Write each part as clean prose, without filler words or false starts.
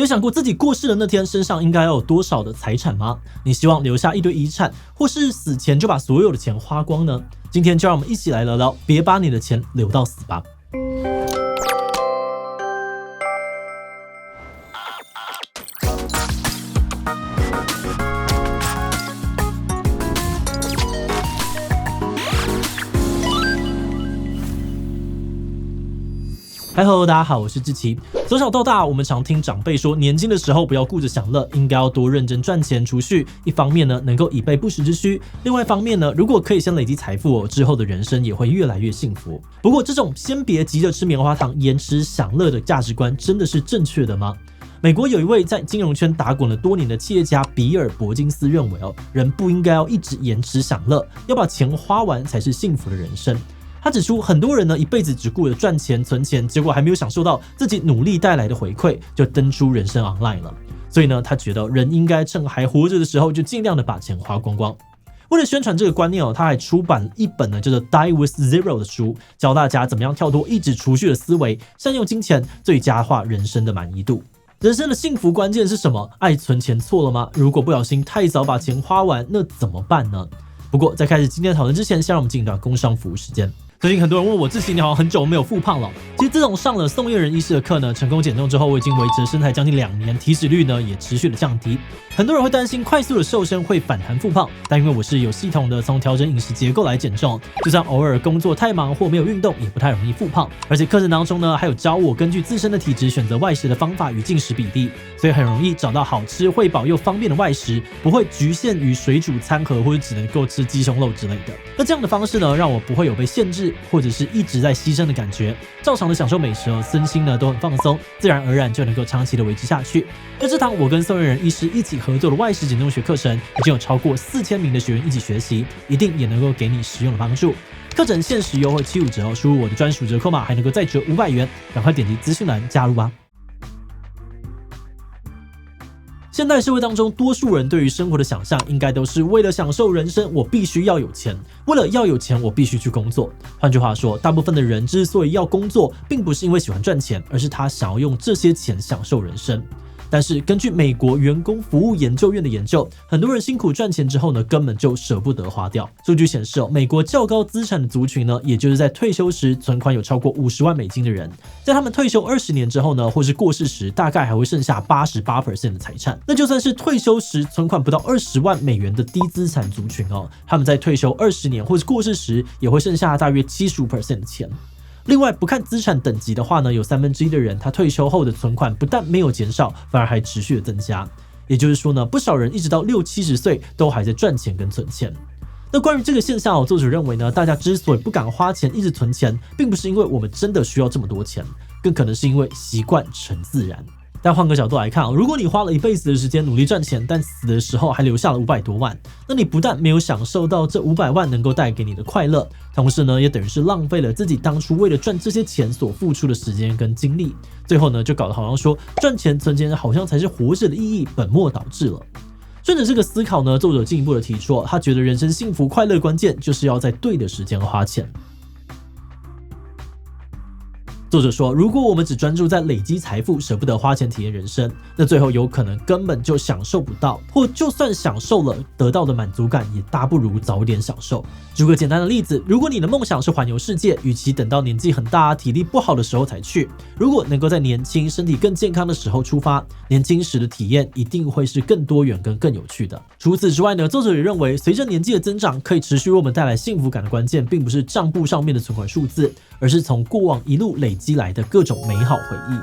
有想过自己过世的那天身上应该要有多少的财产吗？你希望留下一堆遗产，或是死前就把所有的钱花光呢？今天就让我们一起来聊聊，别把你的钱留到死吧。嗨喽，大家好，我是志奇。从小到大，我们常听长辈说，年轻的时候不要顾着享乐，应该要多认真赚钱储蓄。一方面呢，能够以备不时之需；另外一方面呢，如果可以先累积财富之后的人生也会越来越幸福。不过，这种先别急着吃棉花糖，延迟享乐的价值观，真的是正确的吗？美国有一位在金融圈打滚了多年的企业家比尔·伯金斯认为，人不应该要一直延迟享乐，要把钱花完才是幸福的人生。他指出，很多人呢一辈子只顾着赚钱存钱，结果还没有享受到自己努力带来的回馈，就登出人生 online 了。所以呢，他觉得人应该趁还活着的时候，就尽量的把钱花光光。为了宣传这个观念他还出版了一本呢叫做《Die with Zero》的书，教大家怎么样跳脱一直储蓄的思维，善用金钱，最佳化人生的满意度。人生的幸福关键是什么？爱存钱错了吗？如果不小心太早把钱花完，那怎么办呢？不过在开始今天的讨论之前，先让我们进一段工商服务时间。最近很多人问我，志奇你好像很久没有复胖了。其实自从上了宋燕人医师的课呢，成功减重之后，我已经维持身材将近2年，体脂率呢也持续的降低。很多人会担心快速的瘦身会反弹复胖，但因为我是有系统的从调整饮食结构来减重，就算偶尔工作太忙或没有运动，也不太容易复胖。而且课程当中呢，还有教我根据自身的体质选择外食的方法与进食比例，所以很容易找到好吃、会饱又方便的外食，不会局限于水煮餐盒或者只能够吃鸡胸肉之类的。那这样的方式呢，让我不会有被限制或者是一直在牺牲的感觉，照常的享受美食身心呢都很放松，自然而然就能够长期的维持下去。那这堂我跟宋燕人医师一起合作的外食减重学课程，已经有超过4000名的学员一起学习，一定也能够给你实用的帮助。课程限时优惠75折输入我的专属折扣码还能够再折500元，赶快点击资讯栏加入吧。现代社会当中，多数人对于生活的想象应该都是为了享受人生，我必须要有钱；为了要有钱，我必须去工作。换句话说，大部分的人之所以要工作，并不是因为喜欢赚钱，而是他想要用这些钱享受人生。但是根据美国员工服务研究院的研究，很多人辛苦赚钱之后呢，根本就舍不得花掉。数据显示美国较高资产的族群呢，也就是在退休时存款有超过50万美金的人，在他们退休20年之后呢，或是过世时，大概还会剩下88% 的财产。那就算是退休时存款不到20万美元的低资产族群他们在退休20年或是过世时，也会剩下大约75% 的钱。另外，不看资产等级的话呢，有1/3的人他退休后的存款不但没有减少，反而还持续的增加。也就是说呢，不少人一直到60-70岁都还在赚钱跟存钱。那关于这个现象作者认为呢，大家之所以不敢花钱一直存钱，并不是因为我们真的需要这么多钱，更可能是因为习惯成自然。但换个角度来看如果你花了一辈子的时间努力赚钱，但死的时候还留下了500多万，那你不但没有享受到这500万能够带给你的快乐，同时呢，也等于是浪费了自己当初为了赚这些钱所付出的时间跟精力。最后呢，就搞得好像说赚钱存钱好像才是活着的意义，本末倒置了。顺着这个思考呢，作者进一步的提出他觉得人生幸福快乐关键就是要在对的时间花钱。作者说，如果我们只专注在累积财富，舍不得花钱体验人生，那最后有可能根本就享受不到，或就算享受了，得到的满足感也大不如早点享受。举个简单的例子，如果你的梦想是环游世界，与其等到年纪很大、体力不好的时候才去，如果能够在年轻、身体更健康的时候出发，年轻时的体验一定会是更多元跟更有趣的。除此之外呢，作者也认为，随着年纪的增长，可以持续为我们带来幸福感的关键，并不是账簿上面的存款数字，而是从过往一路累积来的各种美好回忆。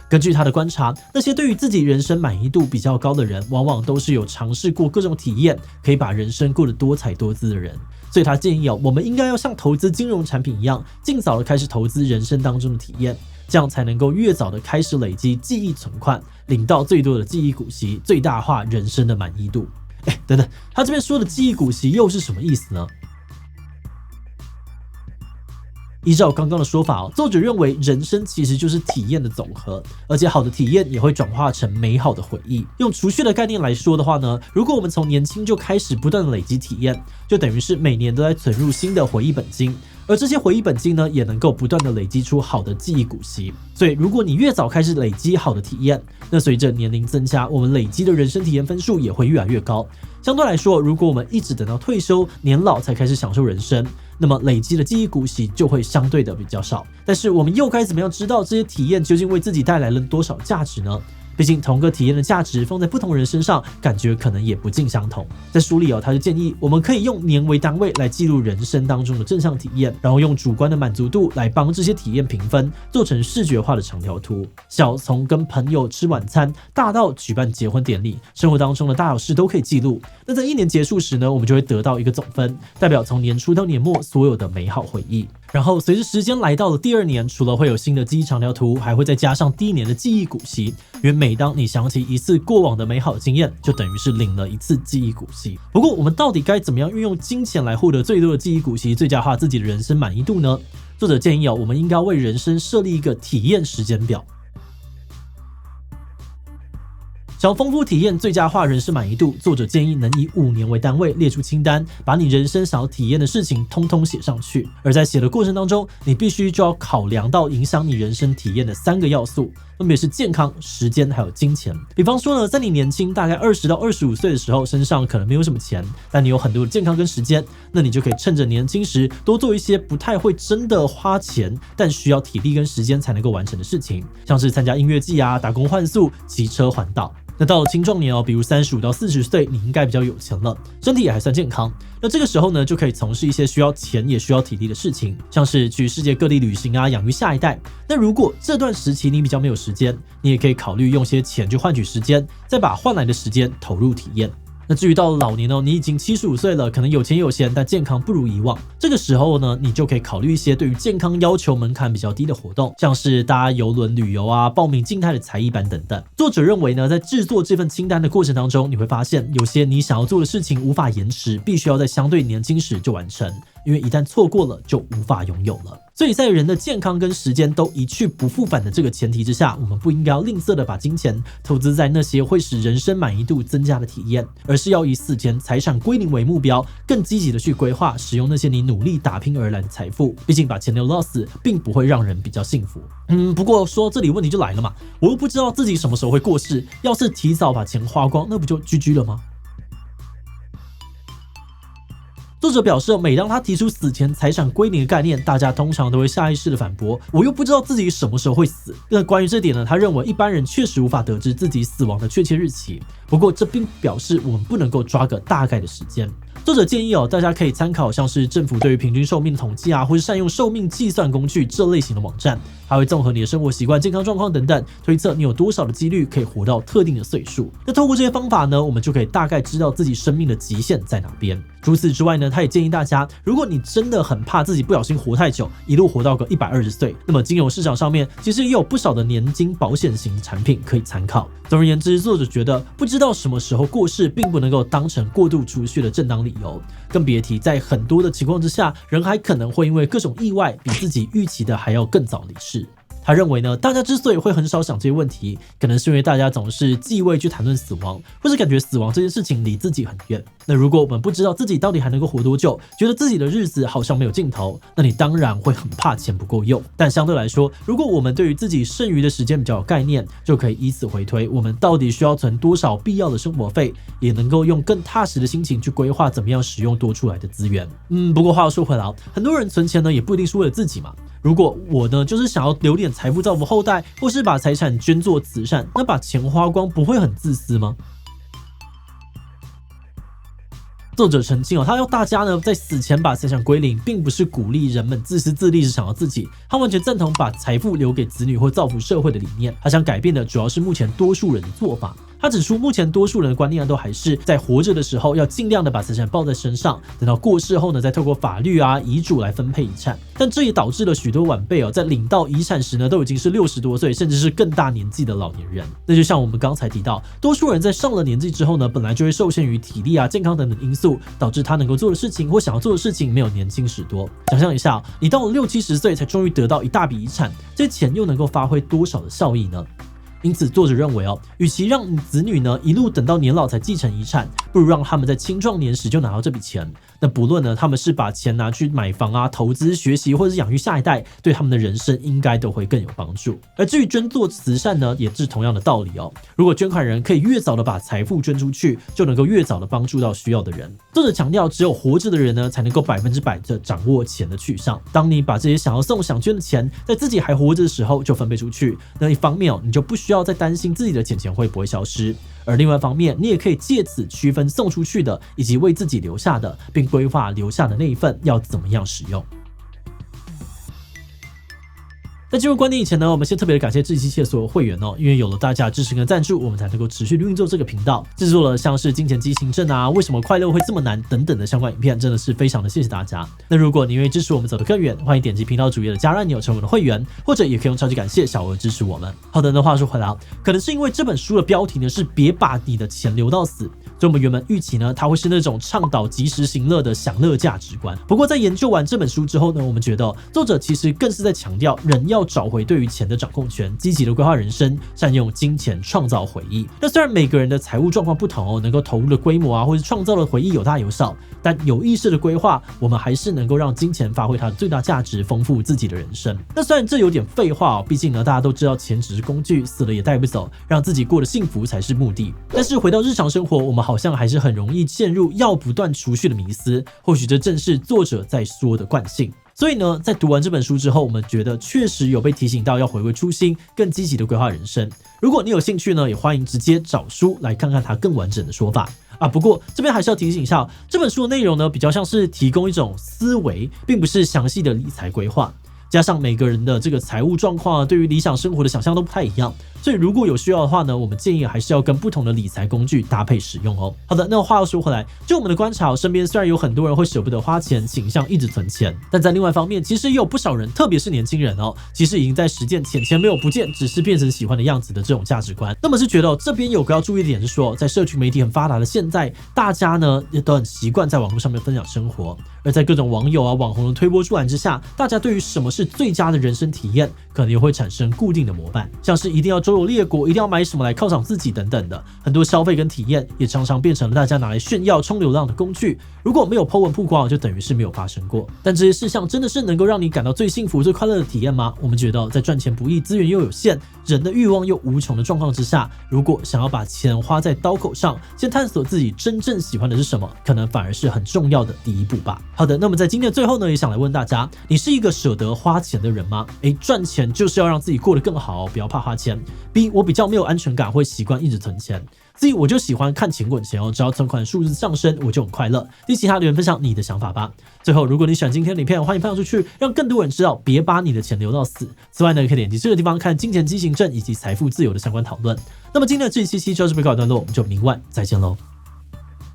根据他的观察，那些对于自己人生满意度比较高的人，往往都是有尝试过各种体验，可以把人生过得多彩多姿的人。所以他建议我们应该要像投资金融产品一样，尽早的开始投资人生当中的体验，这样才能够越早的开始累积记忆存款，领到最多的记忆股息，最大化人生的满意度。等等，他这边说的记忆股息又是什么意思呢？依照刚刚的说法作者认为人生其实就是体验的总和，而且好的体验也会转化成美好的回忆。用储蓄的概念来说的话呢，如果我们从年轻就开始不断的累积体验，就等于是每年都在存入新的回忆本金。而这些回忆本金呢，也能够不断的累积出好的记忆股息。所以，如果你越早开始累积好的体验，那随着年龄增加，我们累积的人生体验分数也会越来越高。相对来说，如果我们一直等到退休年老才开始享受人生，那么累积的记忆股息就会相对的比较少。但是我们又该怎么样知道这些体验究竟为自己带来了多少价值呢？毕竟同个体验的价值放在不同人身上，感觉可能也不尽相同。在书里他就建议我们可以用年为单位来记录人生当中的正向体验，然后用主观的满足度来帮这些体验评分，做成视觉化的长条图。小从跟朋友吃晚餐，大到举办结婚典礼，生活当中的大小事都可以记录。那在1年结束时呢，我们就会得到一个总分，代表从年初到年末所有的美好回忆。然后随着时间来到了第2年，除了会有新的记忆长条图，还会再加上第1年的记忆股息。因为每当你想起一次过往的美好经验，就等于是领了一次记忆股息。不过我们到底该怎么样运用金钱来获得最多的记忆股息，最佳化自己的人生满意度呢？作者建议我们应该为人生设立一个体验时间表。想要丰富体验、最佳化人生满意度，作者建议能以5年为单位列出清单，把你人生想要体验的事情通通写上去。而在写的过程当中，你必须就要考量到影响你人生体验的3个要素，分别是健康、时间还有金钱。比方说呢，在你年轻大概20到25岁的时候，身上可能没有什么钱，但你有很多的健康跟时间，那你就可以趁着年轻时多做一些不太会真的花钱，但需要体力跟时间才能够完成的事情，像是参加音乐季啊、打工换宿、骑车环岛。那到了青壮年比如35到40岁，你应该比较有钱了，身体也还算健康。那这个时候呢，就可以从事一些需要钱也需要体力的事情，像是去世界各地旅行啊，养育下一代。那如果这段时期你比较没有时间，你也可以考虑用些钱去换取时间，再把换来的时间投入体验。那至于到了老年你已经75岁了，可能有钱有闲，但健康不如以往。这个时候呢，你就可以考虑一些对于健康要求门槛比较低的活动，像是搭邮轮旅游啊，报名静态的才艺班等等。作者认为呢，在制作这份清单的过程当中，你会发现有些你想要做的事情无法延迟，必须要在相对年轻时就完成，因为一旦错过了，就无法拥有了。所以在人的健康跟时间都一去不复返的这个前提之下，我们不应该要吝啬的把金钱投资在那些会使人生满意度增加的体验，而是要以死前财产归零为目标，更积极的去规划使用那些你努力打拼而来的财富。毕竟把钱流到死，并不会让人比较幸福。不过说这里问题就来了嘛，我又不知道自己什么时候会过世，要是提早把钱花光，那不就 GG 了吗？作者表示，每当他提出死前财产归零的概念，大家通常都会下意识的反驳，我又不知道自己什么时候会死。那关于这点呢，他认为一般人确实无法得知自己死亡的确切日期，不过这并不表示我们不能够抓个大概的时间。作者建议大家可以参考像是政府对于平均寿命的统计啊，或是善用寿命计算工具这类型的网站，它会综合你的生活习惯、健康状况等等，推测你有多少的几率可以活到特定的岁数。那透过这些方法呢，我们就可以大概知道自己生命的极限在哪边。除此之外呢，他也建议大家，如果你真的很怕自己不小心活太久，一路活到个120岁，那么金融市场上面其实也有不少的年金保险型的产品可以参考。总而言之，作者觉得不知道什么时候过世，并不能够当成过度储蓄的正当理由，更别提在很多的情况之下，人还可能会因为各种意外，比自己预期的还要更早离世。他认为呢，大家之所以会很少想这些问题，可能是因为大家总是忌讳去谈论死亡，或是感觉死亡这件事情离自己很远。那如果我们不知道自己到底还能够活多久，觉得自己的日子好像没有尽头，那你当然会很怕钱不够用。但相对来说，如果我们对于自己剩余的时间比较有概念，就可以以此回推我们到底需要存多少必要的生活费，也能够用更踏实的心情去规划怎么样使用多出来的资源。不过话又说回来，很多人存钱呢也不一定是为了自己嘛。如果我呢就是想要留点财富造福后代，或是把财产捐做慈善，那把钱花光不会很自私吗？作者澄清他要大家呢在死前把财产归零，并不是鼓励人们自私自利，是想要自己。他完全赞同把财富留给子女或造福社会的理念。他想改变的主要是目前多数人的做法。他指出，目前多数人的观念都还是在活着的时候要尽量的把财产抱在身上，等到过世后呢，再透过法律啊、遗嘱来分配遗产。但这也导致了许多晚辈在领到遗产时呢，都已经是60多岁，甚至是更大年纪的老年人。那就像我们刚才提到，多数人在上了年纪之后呢，本来就会受限于体力啊、健康等等因素，导致他能够做的事情或想要做的事情没有年轻时多。想象一下，你到了60、70岁才终于得到一大笔遗产，这些钱又能够发挥多少的效益呢？因此，作者认为与其让你子女呢一路等到年老才继承遗产，不如让他们在青壮年时就拿到这笔钱。那不论呢他们是把钱拿去买房啊、投资、学习或者是养育下一代，对他们的人生应该都会更有帮助。而至于捐做慈善呢，也是同样的道理哦。如果捐款人可以越早的把财富捐出去，就能够越早的帮助到需要的人。作者强调，只有活着的人呢，才能够100%的掌握钱的去向。当你把这些想要送、想捐的钱，在自己还活着的时候就分配出去，那一方面你就不需要再担心自己的钱会不会消失。而另外一方面，你也可以借此区分送出去的以及为自己留下的，并规划留下的那一份要怎么样使用。在进入观点以前呢，我们先特别的感谢志祺七的所有会员哦，因为有了大家的支持跟赞助，我们才能够持续运作这个频道，制作了像是金钱畸形症啊、为什么快乐会这么难等等的相关影片，真的是非常的谢谢大家。那如果你愿意支持我们走得更远，欢迎点击频道主页的加入按钮成为我们的会员，或者也可以用超级感谢小额支持我们。好的，那话说回来，可能是因为这本书的标题呢是别把你的钱留到死，所以我们原本预期呢它会是那种倡导及时行乐的享乐价值观。不过在研究完这本书之后呢，我们觉得作者其实更是在强调人要找回对于钱的掌控权，积极的规划人生，善用金钱创造回忆。那虽然每个人的财务状况不同哦，能够投入的规模啊，或是创造的回忆有大有小，但有意识的规划，我们还是能够让金钱发挥它的最大价值，丰富自己的人生。那虽然这有点废话哦，毕竟呢大家都知道钱只是工具，死了也带不走，让自己过得幸福才是目的。但是回到日常生活，我们好像还是很容易陷入要不断储蓄的迷思，或许这正是作者在说的惯性。所以呢，在读完这本书之后，我们觉得确实有被提醒到要回归初心，更积极的规划人生。如果你有兴趣呢，也欢迎直接找书来看看它更完整的说法啊。不过这边还是要提醒一下，这本书的内容呢，比较像是提供一种思维，并不是详细的理财规划。加上每个人的这个财务状况啊，对于理想生活的想象都不太一样，所以如果有需要的话呢，我们建议还是要跟不同的理财工具搭配使用哦。好的，那话又说回来，就我们的观察，身边虽然有很多人会舍不得花钱，倾向一直存钱，但在另外一方面，其实也有不少人，特别是年轻人哦，其实已经在实践钱没有不见，只是变成喜欢的样子的这种价值观。那么是觉得这边有个要注意的点是说，在社群媒体很发达的现在，大家呢也都很习惯在网络上面分享生活，而在各种网友啊、网红的推波助澜之下，大家对于什么是最佳的人生体验，可能也会产生固定的模板，像是一定要周游列国，一定要买什么来犒赏自己等等的，很多消费跟体验也常常变成了大家拿来炫耀、冲流量的工具。如果没有 po 文曝光，就等于是没有发生过。但这些事项真的是能够让你感到最幸福、最快乐的体验吗？我们觉得，在赚钱不易、资源又有限、人的欲望又无穷的状况之下，如果想要把钱花在刀口上，先探索自己真正喜欢的是什么，可能反而是很重要的第一步吧。好的，那么在今天的最后呢，也想来问大家，你是一个舍得花钱的人吗？赚钱就是要让自己过得更好，不要怕花钱。B， 我比较没有安全感，会习惯一直存钱。C， 我就喜欢看钱滚钱哦，只要存款数字上升，我就很快乐。其他留言分享你的想法吧。最后，如果你喜欢今天的影片，欢迎分享出去，让更多人知道，别把你的钱留到死。此外呢，可以点击这个地方看金钱畸形症以及财富自由的相关讨论。那么今天的这一期就到这边告一段落，我们就明晚再见喽。